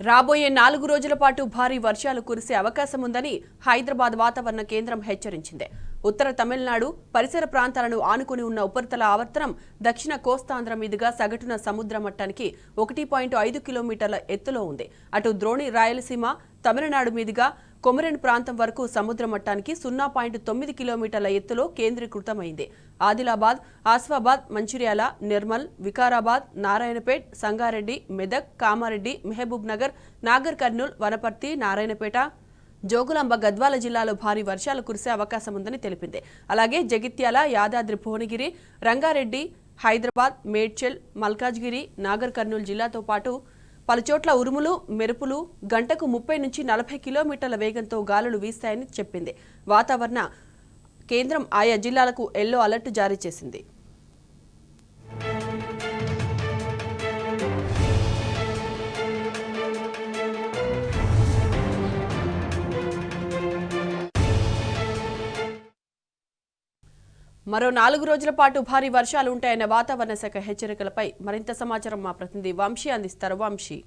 రాబోయే 4 రోజుల పాటు భారీ వర్షాలు కురిసే అవకాశం ఉందని హైదరాబాద్ వాతావరణ కేంద్రం హెచ్చరించింది. ఉత్తర తమిళనాడు పరిసర ప్రాంతాలను ఆనుకుని ఉన్న ఉపరితల ఆవర్తనం దక్షిణ కోస్తాంధ్ర మీదుగా సగటున సముద్ర మట్టానికి 1.5 కిలోమీటర్ల ఎత్తులో ఉంది. అటు ద్రోణి రాయలసీమ తమిళనాడు మీదుగా కొమరెన్ ప్రాంతం వరకు సముద్ర మట్టానికి 0.9 కిలోమీటర్ల ఎత్తులో కేంద్రీకృతమైంది. ఆదిలాబాద్, ఆసిఫాబాద్, మంచిర్యాల, నిర్మల్, వికారాబాద్, నారాయణపేట్, సంగారెడ్డి, మెదక్, కామారెడ్డి, మహబూబ్ నగర్, నాగర్ కర్నూల్, వనపర్తి, నారాయణపేట, జోగులాంబ, గద్వాల జిల్లాలో భారీ వర్షాలు కురిసే అవకాశం ఉందని తెలిపింది. అలాగే జగిత్యాల, యాదాద్రి భువనగిరి, రంగారెడ్డి, హైదరాబాద్, మేడ్చల్, మల్కాజ్గిరి, నాగర్ కర్నూల్ జిల్లాతో పాటు పలుచోట్ల ఉరుములు, మెరుపులు గంటకు 30 నుంచి 40 కిలోమీటర్ల వేగంతో గాలులు వీస్తాయని చెప్పింది. వాతావరణ కేంద్రం ఆయా జిల్లాలకు ఎల్లో అలర్ట్ జారీ చేసింది. మరో 4 రోజుల పాటు భారీ వర్షాలు ఉంటాయన్న వాతావరణ శాఖ హెచ్చరికలపై మరింత సమాచారం మా ప్రతినిధి వంశీ అందిస్తారు. వంశీ,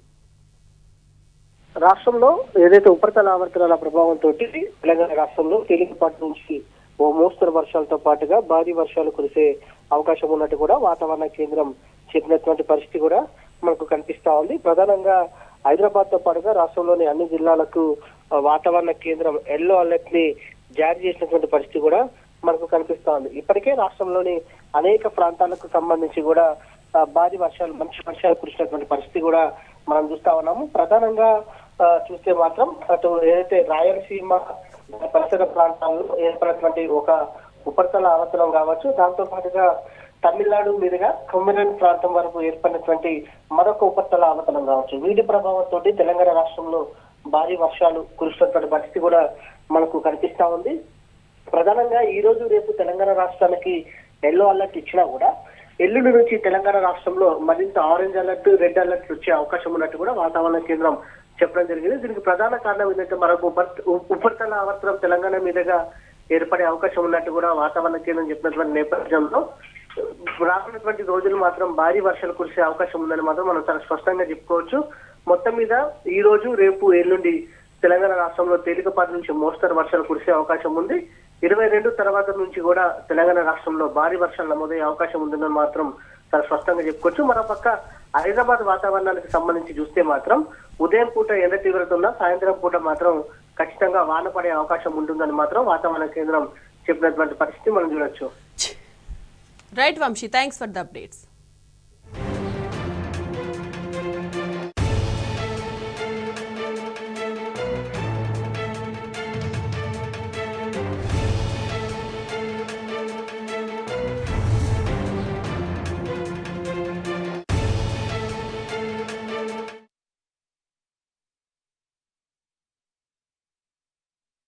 రాష్ట్రంలో ఏదైతే ఉపరితల ఆవర్తనాల ప్రభావంతో తెలంగాణ రాష్ట్రంలో తేలికపాటి నుంచి ఓ మోస్తరు వర్షాలతో పాటుగా భారీ వర్షాలు కురిసే అవకాశం ఉన్నట్టు కూడా వాతావరణ కేంద్రం చెప్పినటువంటి పరిస్థితి కూడా మనకు కనిపిస్తా ఉంది. ప్రధానంగా హైదరాబాద్ తో పాటుగా రాష్ట్రంలోని అన్ని జిల్లాలకు వాతావరణ కేంద్రం ఎల్లో అలర్ట్ ని జారీ చేసినటువంటి పరిస్థితి కూడా మనకు కనిపిస్తా ఉంది. ఇప్పటికే రాష్ట్రంలోని అనేక ప్రాంతాలకు సంబంధించి కూడా భారీ వర్షాలు, మంచి వర్షాలు కురిసినటువంటి పరిస్థితి కూడా మనం చూస్తా ఉన్నాము. ప్రధానంగా చూస్తే మాత్రం అటు ఏదైతే రాయలసీమ పరిసర ప్రాంతాల్లో ఏర్పడినటువంటి ఒక ఉపరితల ఆవర్తనం కావచ్చు, దాంతో పాటుగా తమిళనాడు మీదుగా కొమ్మిరెన్ ప్రాంతం వరకు ఏర్పడినటువంటి మరొక ఉపరితల ఆవర్తనం కావచ్చు, వీటి ప్రభావంతో తెలంగాణ రాష్ట్రంలో భారీ వర్షాలు కురిసినటువంటి పరిస్థితి కూడా మనకు కనిపిస్తా ఉంది. ప్రధానంగా ఈ రోజు రేపు తెలంగాణ రాష్ట్రానికి ఎల్లో అలర్ట్ ఇచ్చినా కూడా ఎల్లుండి నుంచి తెలంగాణ రాష్ట్రంలో మరింత ఆరెంజ్ అలర్ట్, రెడ్ అలర్ట్ వచ్చే అవకాశం ఉన్నట్టు కూడా వాతావరణ కేంద్రం చెప్పడం జరిగింది. దీనికి ప్రధాన కారణం ఏంటంటే మరొక ఉపరితల ఆవర్తనం తెలంగాణ మీదుగా ఏర్పడే అవకాశం ఉన్నట్టు కూడా వాతావరణ కేంద్రం చెప్పినటువంటి నేపథ్యంలో రానున్నటువంటి రోజులు మాత్రం భారీ వర్షాలు కురిసే అవకాశం ఉందని మాత్రం మనం చాలా స్పష్టంగా చెప్పుకోవచ్చు. మొత్తం మీద ఈ రోజు రేపు ఎల్లుండి తెలంగాణ రాష్ట్రంలో తేలికపాటి నుంచి మోస్తరు వర్షాలు కురిసే అవకాశం ఉంది. 22 తర్వాత నుంచి కూడా తెలంగాణ రాష్ట్రంలో భారీ వర్షాలు నమోదయ్యే అవకాశం ఉందని మాత్రం చాలా స్పష్టంగా చెప్పుకోవచ్చు. మరోపక్క హైదరాబాద్ వాతావరణానికి సంబంధించి చూస్తే మాత్రం ఉదయం పూట ఎండ తీవ్రత ఉన్న, సాయంత్రం పూట మాత్రం ఖచ్చితంగా వాన పడే అవకాశం ఉంటుందని మాత్రం వాతావరణ కేంద్రం చెప్పినటువంటి పరిస్థితి మనం చూడొచ్చు. Right Vamshi, thanks for the updates.